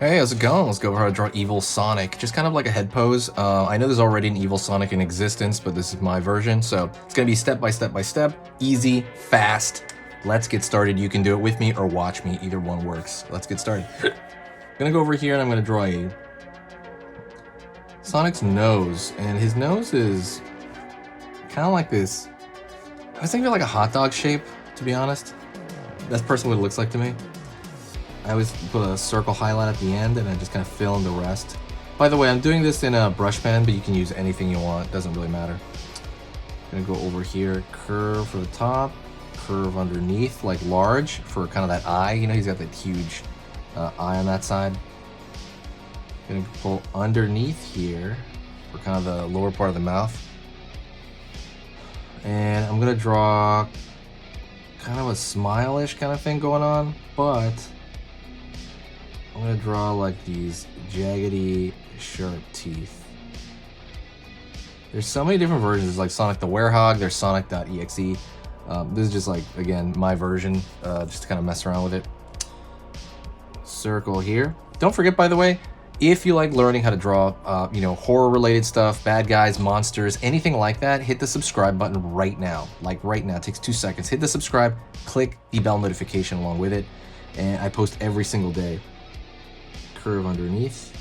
Hey, how's it going? Let's go over how to draw Evil Sonic. Just kind of like a head pose. I know there's already an Evil Sonic in existence, but this is my version, so it's gonna be step by step by step, easy, fast. Let's get started. You can do it with me or watch me. Either one works. Let's get started. I'm gonna go over here and I'm gonna draw a Sonic's nose, and his nose is kind of like this. I was thinking like a hot dog shape, to be honest. That's personally what it looks like to me. I always put a circle highlight at the end and I just kind of fill in the rest. By the way, I'm doing this in a brush pen, but you can use anything you want. It doesn't really matter. I'm gonna go over here, curve for the top, curve underneath, like large for kind of that eye. You know, he's got that huge eye on that side. Gonna pull underneath here for kind of the lower part of the mouth. And I'm gonna draw kind of a smile-ish kind of thing going on, but I'm gonna draw like these jaggedy, sharp teeth. There's so many different versions. There's like Sonic the Werehog, there's Sonic.exe. This is just like, again, my version, just to kind of mess around with it. Circle here. Don't forget, by the way, if you like learning how to draw, horror-related stuff, bad guys, monsters, anything like that, hit the subscribe button right now. Like right now, it takes 2 seconds. Hit the subscribe, click the bell notification along with it, and I post every single day. Curve underneath.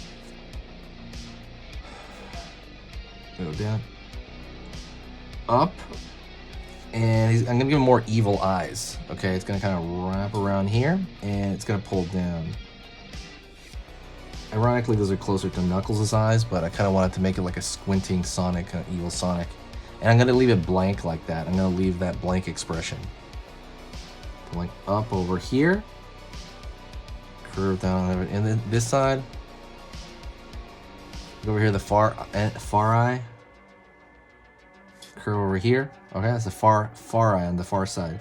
Go down. Up. And I'm gonna give him more evil eyes. Okay, it's gonna kind of wrap around here, and it's gonna pull down. Ironically, those are closer to Knuckles' eyes, but I kind of wanted to make it like a squinting Sonic, kind of evil Sonic. And I'm gonna leave it blank like that. I'm gonna leave that blank expression. Pulling up over here. Curve down over, and then this side. Over here, the far eye. Curve over here. Okay, that's the far eye on the far side.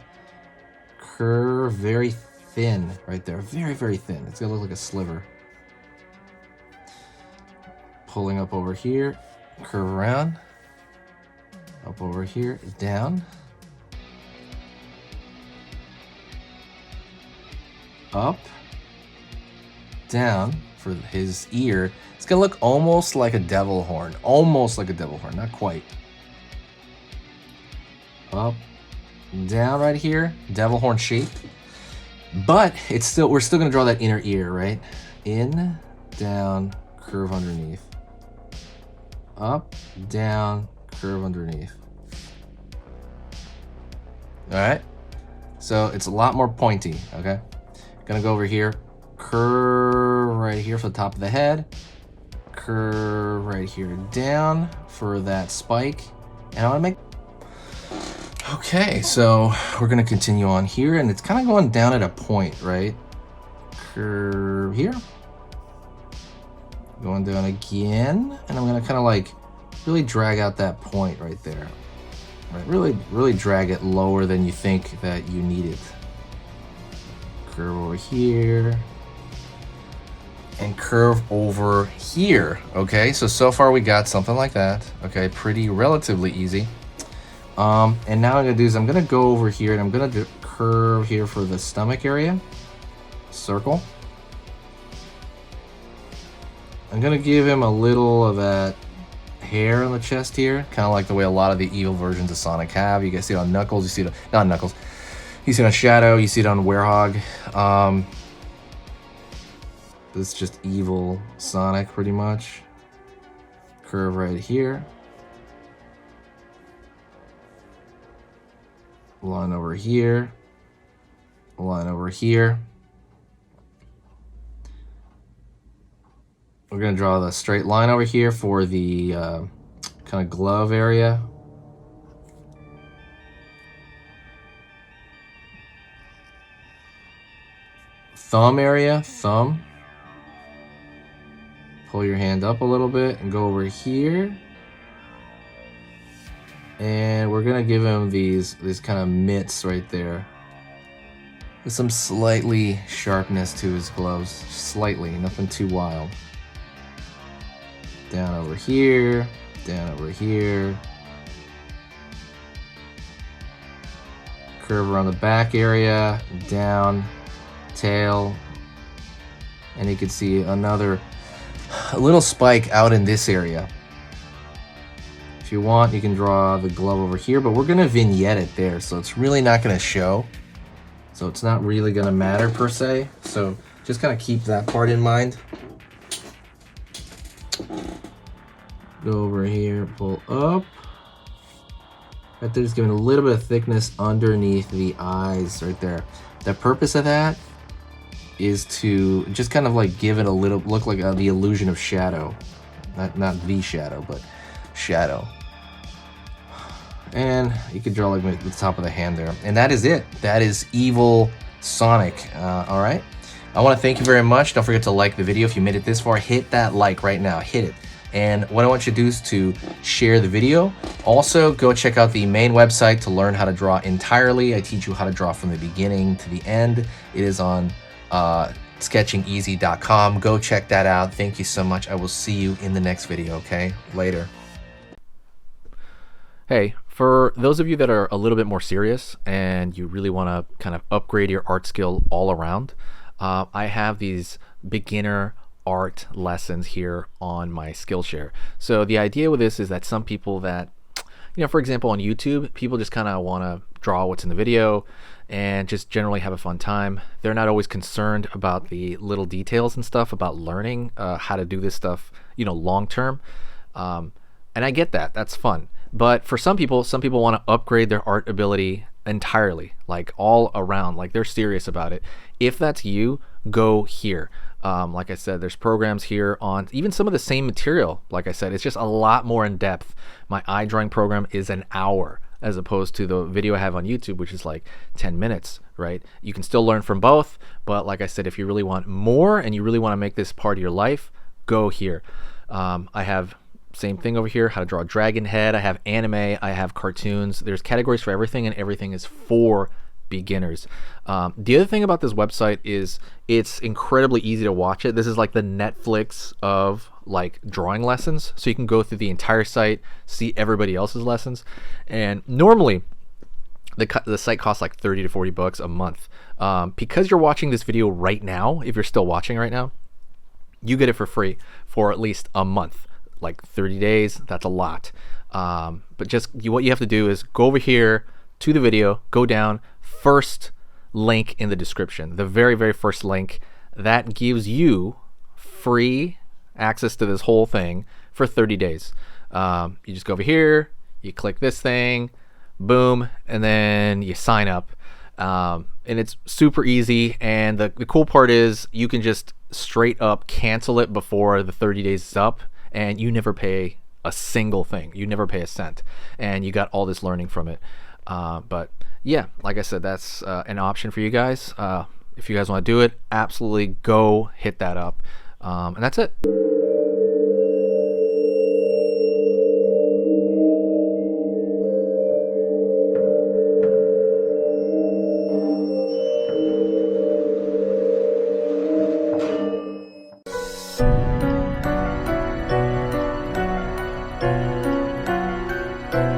Curve very thin right there, very, very thin. It's gonna look like a sliver. Pulling up over here, curve around. Up over here, down. Up. Down for his ear. It's gonna look almost like a devil horn. Almost like a devil horn, not quite. Up, down right here, devil horn shape. But we're still gonna draw that inner ear, right? In, down, curve underneath. Up, down, curve underneath. All right, so it's a lot more pointy, okay? Gonna go over here, curve right here for the top of the head, curve right here down for that spike, and I want to make. Okay, so we're gonna continue on here, and it's kind of going down at a point, right? Curve here, going down again, and I'm gonna kind of like really drag out that point right there, right? Really drag it lower than you think that you need it. Curve over here. And curve over here. Okay, so far we got something like that. Okay, pretty relatively easy. And now what I'm gonna do is I'm gonna go over here and I'm gonna do curve here for the stomach area. Circle. I'm gonna give him a little of that hair on the chest here, kind of like the way a lot of the evil versions of Sonic have. You guys see it on Knuckles, you see it not Knuckles. You see it on Shadow, you see it on Werehog. This is just evil Sonic, pretty much. Curve right here. Line over here. Line over here. We're gonna draw the straight line over here for the kind of glove area. Thumb area, thumb. Pull your hand up a little bit and go over here. And we're gonna give him these kind of mitts right there. With some slightly sharpness to his gloves. Slightly, nothing too wild. Down over here, down over here. Curve around the back area, down, tail, And you can see another little spike out in this area. If you want, you can draw the glove over here, but we're gonna vignette it there, so it's really not gonna show. So it's not really gonna matter per se. So just kind of keep that part in mind. Go over here, pull up. Right there, just giving a little bit of thickness underneath the eyes right there. The purpose of that is to just kind of like give it a little look like the illusion of shadow. Not the shadow, but shadow. And you could draw like the top of the hand there. And that is it. That is Evil Sonic. All right. I want to thank you very much. Don't forget to like the video. If you made it this far, hit that like right now. Hit it. And what I want you to do is to share the video. Also, go check out the main website to learn how to draw entirely. I teach you how to draw from the beginning to the end. It is on sketchingeasy.com. Go check that out. Thank you so much. I will see you in the next video, okay? Later. Hey, for those of you that are a little bit more serious and you really want to kind of upgrade your art skill all around, I have these beginner art lessons here on my Skillshare. So the idea with this is that some people that, for example, on YouTube, people just kind of want to draw what's in the video and just generally have a fun time. They're not always concerned about the little details and stuff about learning how to do this stuff, long term. And I get that. That's fun. But for some people want to upgrade their art ability entirely, like all around, like they're serious about it. If that's you, go here. Like I said, there's programs here on even some of the same material. Like I said, it's just a lot more in depth. My eye drawing program is an hour as opposed to the video I have on YouTube, which is like 10 minutes, right? You can still learn from both, but like I said, if you really want more and you really want to make this part of your life, go here. I have same thing over here, how to draw a dragon head. I have anime, I have cartoons. There's categories for everything, and everything is for beginners. The other thing about this website is it's incredibly easy to watch it. This is like the Netflix of like drawing lessons. So you can go through the entire site, see everybody else's lessons. And normally the site costs like 30 to 40 bucks a month. Because you're watching this video right now, if you're still watching right now, you get it for free for at least a month. Like 30 days, that's a lot. But just what you have to do is go over here to the video, go down, first link in the description, the very, very first link. That gives you free access to this whole thing for 30 days. You just go over here, you click this thing, boom, and then you sign up. And it's super easy. And the cool part is you can just straight up cancel it before the 30 days is up. And you never pay a single thing. You never pay a cent. And you got all this learning from it. But yeah, like I said, that's an option for you guys. If you guys want to do it, absolutely go hit that up. And that's it.